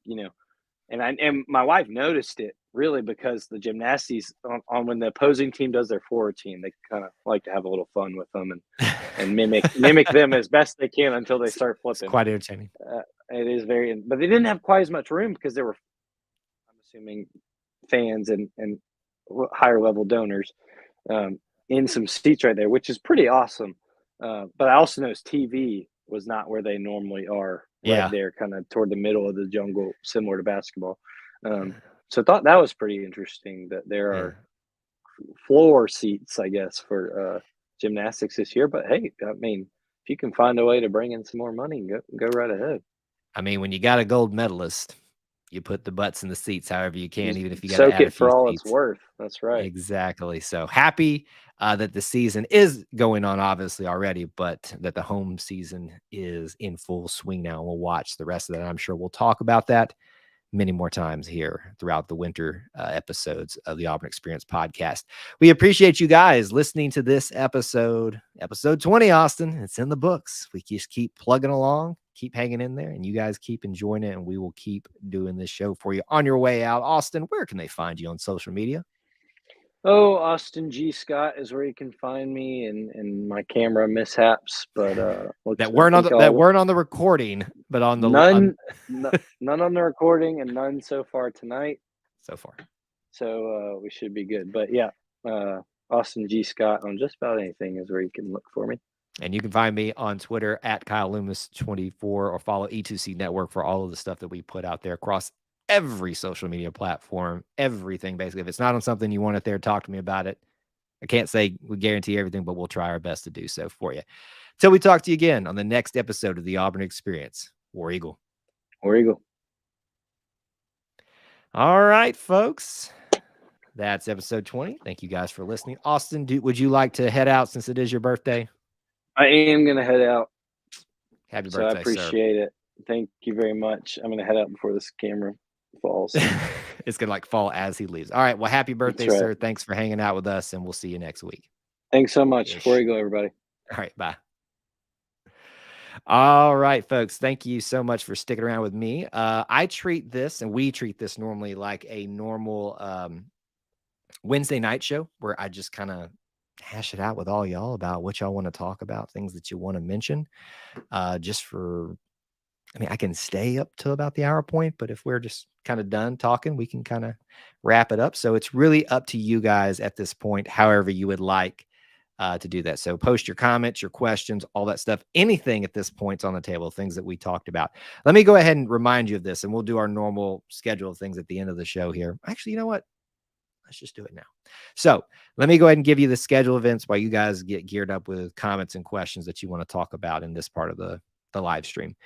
and my wife noticed it really because the gymnastics on when the opposing team does their forward team, they kind of like to have a little fun with them and mimic them as best they can until they start flipping. It's quite entertaining. It is but they didn't have quite as much room because there were, I'm assuming, fans and higher level donors in some seats right there, which is pretty awesome. But I also noticed TV was not where they normally are. Right there, kind of toward the middle of the jungle, similar to basketball. So I thought that was pretty interesting that there are floor seats, I guess, for gymnastics this year. But hey, I mean, if you can find a way to bring in some more money, go right ahead. I mean, when you got a gold medalist, you put the butts in the seats however you can, even if you got to soak it for all it's worth. That's right. Exactly. So happy that the season is going on, obviously already, but that the home season is in full swing now. And we'll watch the rest of that. I'm sure we'll talk about that many more times here throughout the winter episodes of the Auburn Experience podcast. We appreciate you guys listening to this episode 20, Austin. It's in the books. We just keep plugging along, keep hanging in there, and you guys keep enjoying it, and we will keep doing this show for you on your way out. Austin, where can they find you on social media? Oh, Austin G. Scott is where you can find me and my camera mishaps, but that weren't on the recording, but on the none on the recording and none so far tonight. So far. So we should be good. But yeah, Austin G. Scott on just about anything is where you can look for me. And you can find me on Twitter at Kyle Loomis 24 or follow E2C Network for all of the stuff that we put out there across every social media platform, everything basically. If it's not on something you want it there, talk to me about it. I can't say we guarantee everything, but we'll try our best to do so for you. Till we talk to you again on the next episode of the Auburn Experience. War Eagle. War Eagle. All right, folks. That's episode 20. Thank you guys for listening. Austin, would you like to head out since it is your birthday? I am going to head out. Happy birthday, I appreciate it. Thank you very much. I'm going to head out before this camera falls. It's going to fall as he leaves. All right. Well, happy birthday, sir. Thanks for hanging out with us, and we'll see you next week. Thanks so much. Before you go, everybody. All right. Bye. All right, folks. Thank you so much for sticking around with me. I treat this, and we treat this normally like a normal Wednesday night show where I just kind of hash it out with all y'all about what y'all want to talk about, things that you want to mention. Just for, I mean, I can stay up to about the hour point, but if we're just kind of done talking, we can kind of wrap it up. So it's really up to you guys at this point, however you would like to do that. So post your comments, your questions, all that stuff, anything at this point's on the table, things that we talked about. Let me go ahead and remind you of this, and we'll do our normal schedule of things at the end of the show here. Actually, you know what? Let's just do it now. So let me go ahead and give you the schedule events while you guys get geared up with comments and questions that you want to talk about in this part of the live stream.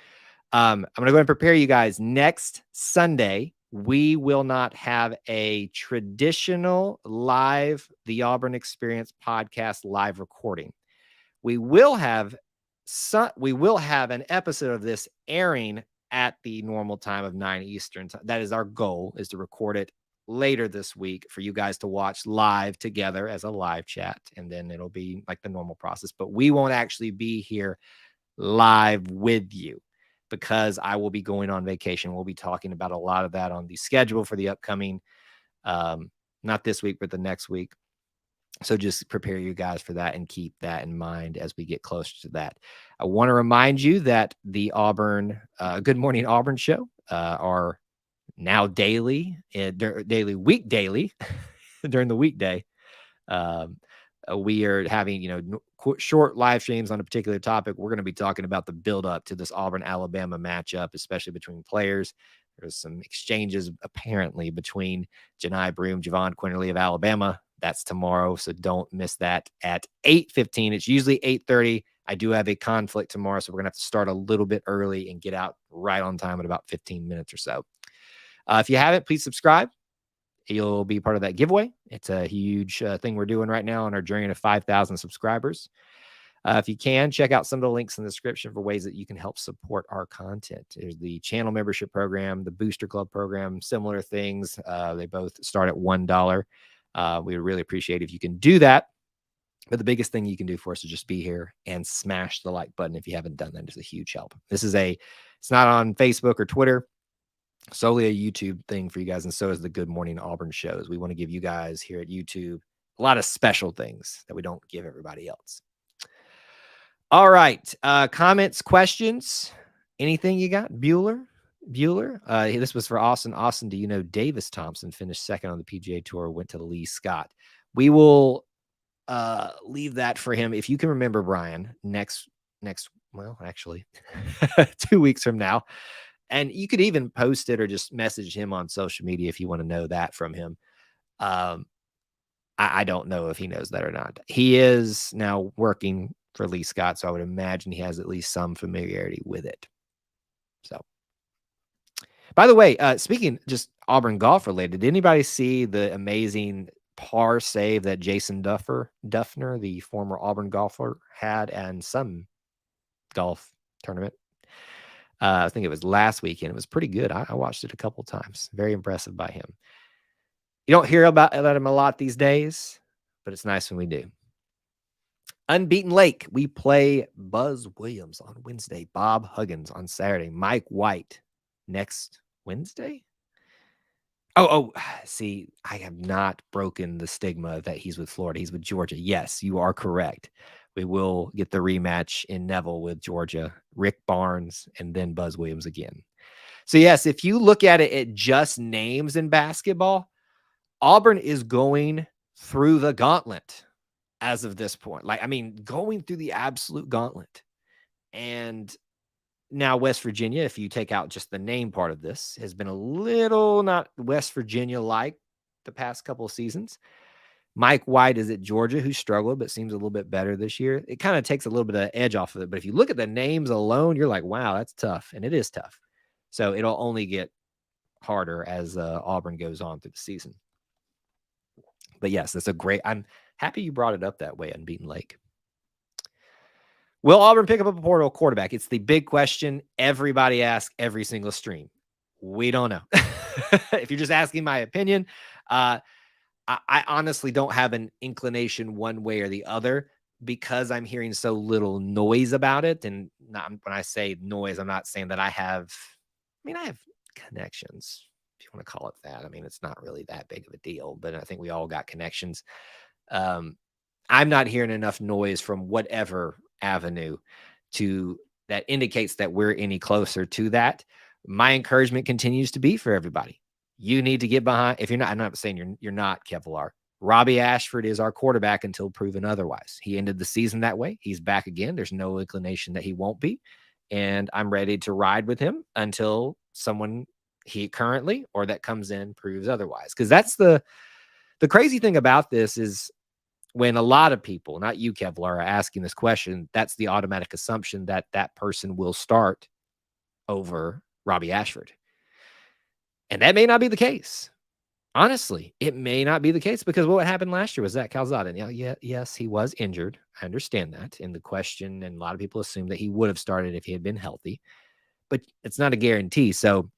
I'm going to go ahead and prepare you guys. Next Sunday, we will not have a traditional live The Auburn Experience podcast live recording. We will have an episode of this airing at the normal time of 9 Eastern. That is our goal, is to record it later this week for you guys to watch live together as a live chat, and then it'll be like the normal process. But we won't actually be here live with you because I will be going on vacation. We'll be talking about a lot of that on the schedule for the upcoming, not this week, but the next week. So just prepare you guys for that and keep that in mind as we get closer to that. I want to remind you that the Auburn, Good Morning Auburn show are now daily during the weekday. We are having, short live streams on a particular topic. We're going to be talking about the build up to this Auburn Alabama matchup, especially between players. There's some exchanges apparently between Janai Broome, Javon Quinterly of Alabama. That's tomorrow, so don't miss that at 8:15. It's usually 8:30. I do have a conflict tomorrow, so we're going to have to start a little bit early and get out right on time in about 15 minutes or so. If you haven't, please subscribe. You'll be part of that giveaway. It's a huge thing we're doing right now on our journey to 5,000 subscribers. If you can, check out some of the links in the description for ways that you can help support our content. There's the channel membership program, the Booster Club program, similar things. They both start at $1. We would really appreciate if you can do that. But the biggest thing you can do for us is just be here and smash the like button. If you haven't done that, it's a huge help. It's not on Facebook or Twitter. Solely a YouTube thing for you guys, and so is the Good Morning Auburn shows. We want to give you guys here at YouTube a lot of special things that we don't give everybody else. All right. Comments, questions, anything you got? Bueller. This was for Austin. Austin, do you know Davis Thompson finished second on the PGA Tour, went to Lee Scott? We will leave that for him. If you can remember, Brian, well, actually 2 weeks from now. And you could even post it or just message him on social media if you want to know that from him. I don't know if he knows that or not. He is now working for Lee Scott, so I would imagine he has at least some familiarity with it. So, by the way, speaking just Auburn golf related, did anybody see the amazing par save that Jason Duffner, the former Auburn golfer, had in some golf tournament? I think it was last weekend. It was pretty good. I watched it a couple times. Very impressive by him. You don't hear about him a lot these days, but it's nice when we do. Unbeaten Lake. We play Buzz Williams on Wednesday. Bob Huggins on Saturday. Mike White next Wednesday. See, I have not broken the stigma that he's with Florida. He's with Georgia. Yes, you are correct. We will get the rematch in Neville with Georgia, Rick Barnes, and then Buzz Williams again. So, yes, if you look at it at just names in basketball, Auburn is going through the gauntlet as of this point. Going through the absolute gauntlet. And now West Virginia, if you take out just the name part of this, has been a little not West Virginia-like the past couple of seasons. Mike White is at Georgia, who struggled, but seems a little bit better this year. It kind of takes a little bit of edge off of it. But if you look at the names alone, you're like, wow, that's tough. And it is tough. So it'll only get harder as Auburn goes on through the season. But yes, I'm happy you brought it up that way, Unbeaten Lake. Will Auburn pick up a portal quarterback? It's the big question everybody asks every single stream. We don't know. If you're just asking my opinion, I honestly don't have an inclination one way or the other because I'm hearing so little noise about it. And when I say noise, I'm not saying that I have connections, if you want to call it that. It's not really that big of a deal, but I think we all got connections. I'm not hearing enough noise from whatever avenue that indicates that we're any closer to that. My encouragement continues to be for everybody. You need to get behind. If you're not, I'm not saying you're not Kevlar. Robbie Ashford is our quarterback until proven otherwise. He ended the season that way. He's back again. There's no inclination that he won't be. And I'm ready to ride with him until someone he currently or that comes in proves otherwise. Because that's the crazy thing about this is when a lot of people, not you, Kevlar, are asking this question, that's the automatic assumption that that person will start over Robbie Ashford. And that may not be the case. Honestly, it may not be the case because what happened last year was Zach Calzada. Yes, he was injured. I understand that. And the question, and a lot of people assume that he would have started if he had been healthy, but it's not a guarantee. So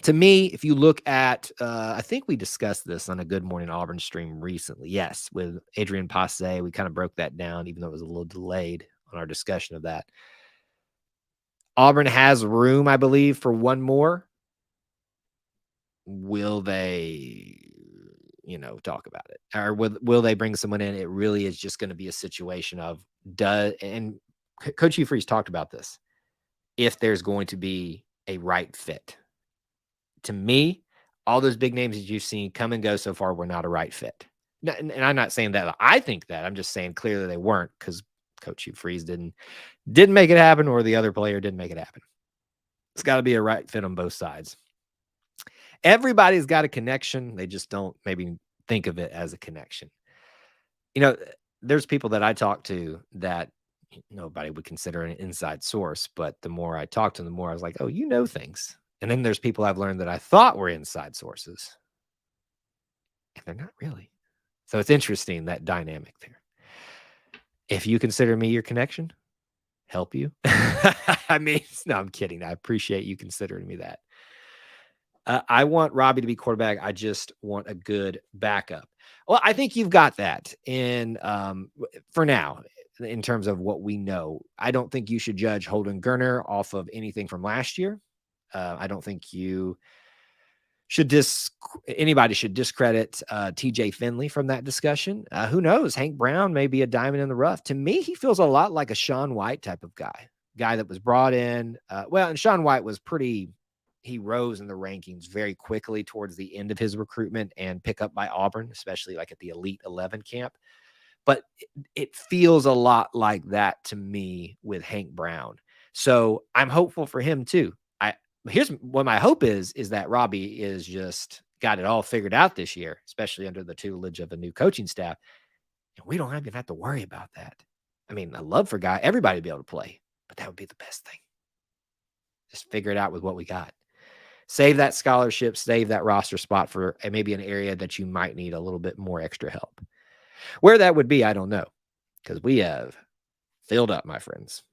to me, if you look at, I think we discussed this on a Good Morning Auburn stream recently. Yes, with Adrian Passe, we kind of broke that down, even though it was a little delayed on our discussion of that. Auburn has room, I believe, for one more. Will they, talk about it, or will they bring someone in? It really is just going to be a situation of and Coach Hugh Freeze talked about this. If there's going to be a right fit. To me, all those big names that you've seen come and go so far were not a right fit. And I'm not saying that I think that. I'm just saying clearly they weren't because Coach Hugh Freeze didn't make it happen, or the other player didn't make it happen. It's got to be a right fit on both sides. Everybody's got a connection. They just don't maybe think of it as a connection. There's people that I talk to that nobody would consider an inside source, but the more I talk to them, the more I was like, oh, things. And then there's people I've learned that I thought were inside sources, and they're not really. So it's interesting, that dynamic there. If you consider me your connection, help you. I mean, no, I'm kidding. I appreciate you considering me that. I want Robbie to be quarterback. I just want a good backup. Well, I think you've got that in for now, in terms of what we know. I don't think you should judge Holden Gerner off of anything from last year. I don't think you should anybody should discredit TJ Finley from that discussion. Who knows? Hank Brown may be a diamond in the rough. To me, he feels a lot like a Sean White type of guy that was brought in. And Sean White was he rose in the rankings very quickly towards the end of his recruitment and pick up by Auburn, especially like at the Elite 11 camp. But it feels a lot like that to me with Hank Brown. So I'm hopeful for him too. Here's what my hope is that Robbie is just got it all figured out this year, especially under the tutelage of a new coaching staff. And we don't even have to worry about that. I mean, I love for everybody to be able to play, but that would be the best thing. Just figure it out with what we got. Save that scholarship, save that roster spot for maybe an area that you might need a little bit more extra help. Where that would be, I don't know, because we have filled up, my friends.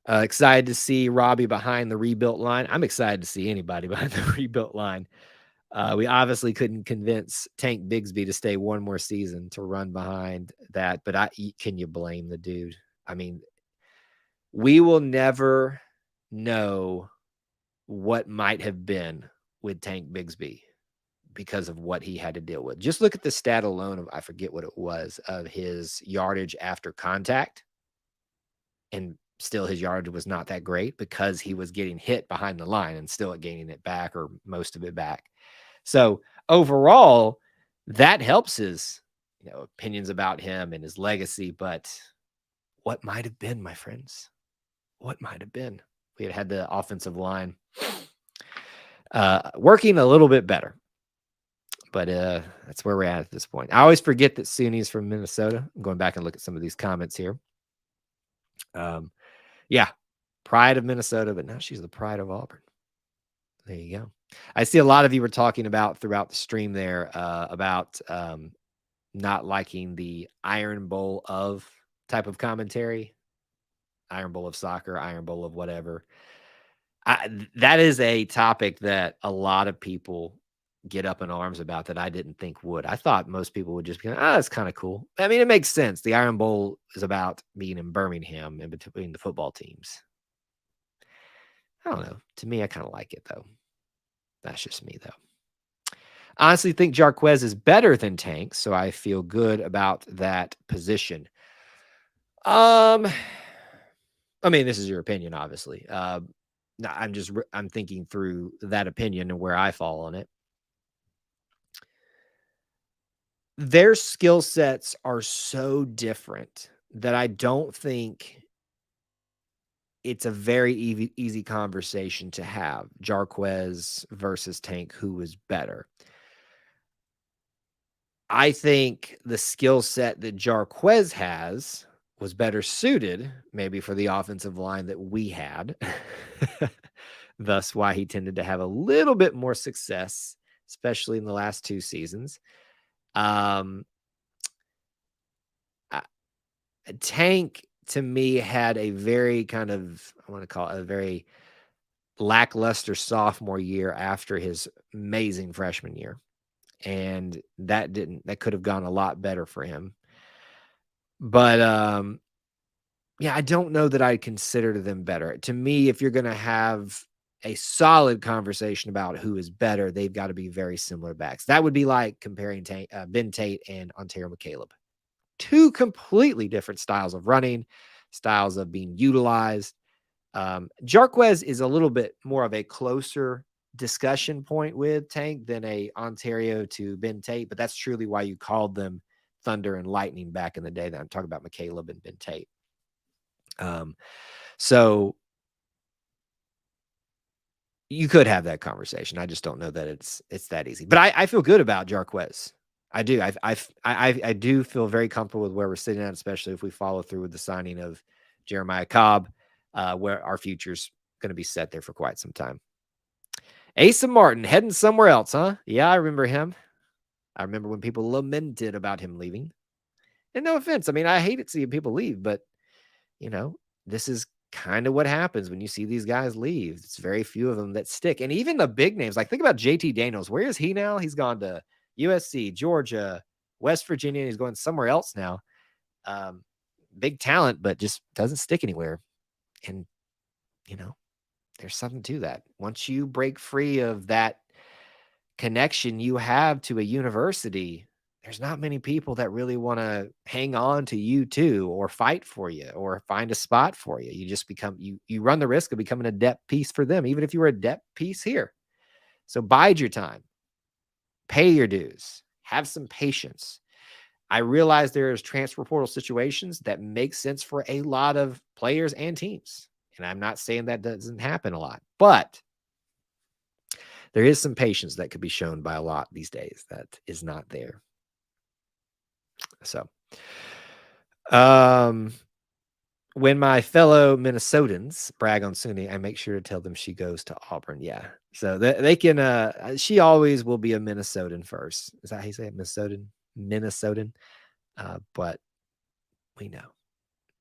Excited to see Robbie behind the rebuilt line. I'm excited to see anybody behind the rebuilt line. We obviously couldn't convince Tank Bigsby to stay one more season to run behind that, but can you blame the dude? I mean, we will never know what might have been with Tank Bigsby because of what he had to deal with. Just look at the stat alone of, I forget what it was, of his yardage after contact. And still his yardage was not that great because he was getting hit behind the line and still gaining it back, or most of it back. So overall, that helps his opinions about him and his legacy. But what might have been, my friends? What might have been? We had the offensive line working a little bit better. But that's where we're at this point. I always forget that Suni's from Minnesota. I'm going back and look at some of these comments here. Yeah, pride of Minnesota, but now she's the pride of Auburn. There you go. I see a lot of you were talking about throughout the stream there about not liking the Iron Bowl of type of commentary. Iron Bowl of soccer, Iron Bowl of whatever. That is a topic that a lot of people get up in arms about that I didn't think would. I thought most people would just be like, it's kind of cool. I mean, it makes sense. The Iron Bowl is about being in Birmingham and between the football teams. I don't know. To me, I kind of like it, though. That's just me, though. honestly think Jarquez is better than Tank, so I feel good about that position. I mean, this is your opinion, obviously. No, I'm thinking through that opinion and where I fall on it. Their skill sets are so different that I don't think it's a very easy conversation to have. Jarquez versus Tank, who is better? I think the skill set that Jarquez has was better suited maybe for the offensive line that we had. Thus why he tended to have a little bit more success, especially in the last 2 seasons. Um, Tank to me had a very kind of, I want to call it a very lackluster sophomore year after his amazing freshman year. And that could have gone a lot better for him. But yeah, I don't know that I consider them better. To me, if you're going to have a solid conversation about who is better, they've got to be very similar backs. That would be like comparing Ben Tate and Ontario McCaleb. 2 completely different styles of running, styles of being utilized. Jarquez is a little bit more of a closer discussion point with Tank than a Ontario to Ben Tate, but that's truly why you called them Thunder and Lightning back in the day. That I'm talking about McCaleb and Ben Tate. So you could have that conversation. I just don't know that it's that easy. But I feel good about Jarquez. I do. I do feel very comfortable with where we're sitting at, especially if we follow through with the signing of Jeremiah Cobb, where our future's going to be set there for quite some time. Asa Martin heading somewhere else, huh? Yeah, I remember him. I remember when people lamented about him leaving. And no offense, I mean, I hated seeing people leave, but this is kind of what happens when you see these guys leave. It's very few of them that stick. And even the big names, like think about JT Daniels. Where is he now? He's gone to USC, Georgia, West Virginia. He's going somewhere else now. Big talent, but just doesn't stick anywhere. And, there's something to that. Once you break free of that connection you have to a university, there's not many people that really want to hang on to you too, or fight for you, or find a spot for you. You just become, you run the risk of becoming a depth piece for them, even if you were a depth piece here. So bide your time, pay your dues, have some patience. I realize there's transfer portal situations that make sense for a lot of players and teams. And I'm not saying that doesn't happen a lot, but there is some patience that could be shown by a lot these days that is not there. So, when my fellow Minnesotans brag on Suni, I make sure to tell them she goes to Auburn. Yeah. So they can, she always will be a Minnesotan first. Is that how you say it? Minnesotan. But we know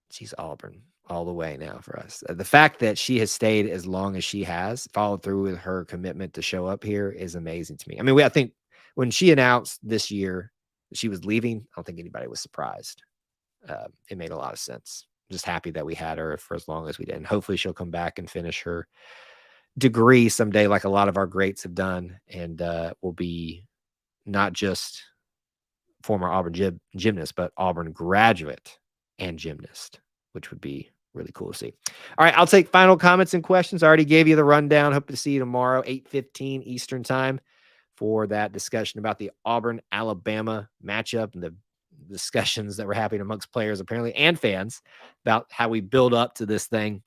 she's Auburn all the way now for us. The fact that she has stayed as long as she has, followed through with her commitment to show up here, is amazing to me. I mean, I think when she announced this year that she was leaving, I don't think anybody was surprised. It made a lot of sense. I'm just happy that we had her for as long as we did. And hopefully she'll come back and finish her degree someday, like a lot of our greats have done, and will be not just former Auburn gymnast, but Auburn graduate and gymnast, which would be really cool to see. All right, I'll take final comments and questions. I already gave you the rundown. Hope to see you tomorrow, 8:15 Eastern time, for that discussion about the Auburn-Alabama matchup and the discussions that were happening amongst players apparently and fans about how we build up to this thing.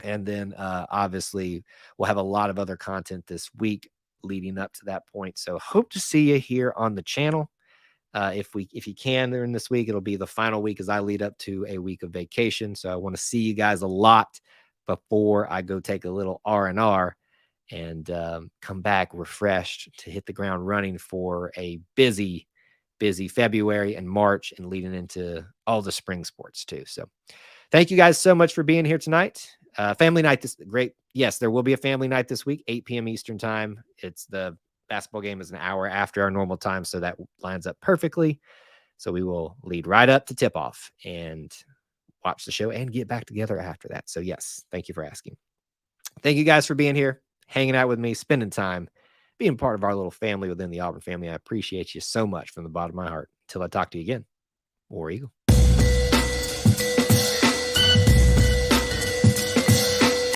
And then obviously we'll have a lot of other content this week leading up to that point. So hope to see you here on the channel. If you can during this week, it'll be the final week as I lead up to a week of vacation. So I want to see you guys a lot before I go take a little R&R and come back refreshed to hit the ground running for a busy February and March and leading into all the spring sports too. So thank you guys so much for being here tonight. Family night great. Yes, there will be a family night this week, 8 p.m. Eastern time. It's the basketball game is an hour after our normal time, so that lines up perfectly. So we will lead right up to tip-off and watch the show and get back together after that. So yes, thank you for asking. Thank you guys for being here, hanging out with me, spending time. being part of our little family within the Auburn family. I appreciate you so much from the bottom of my heart. Until I talk to you again, War Eagle.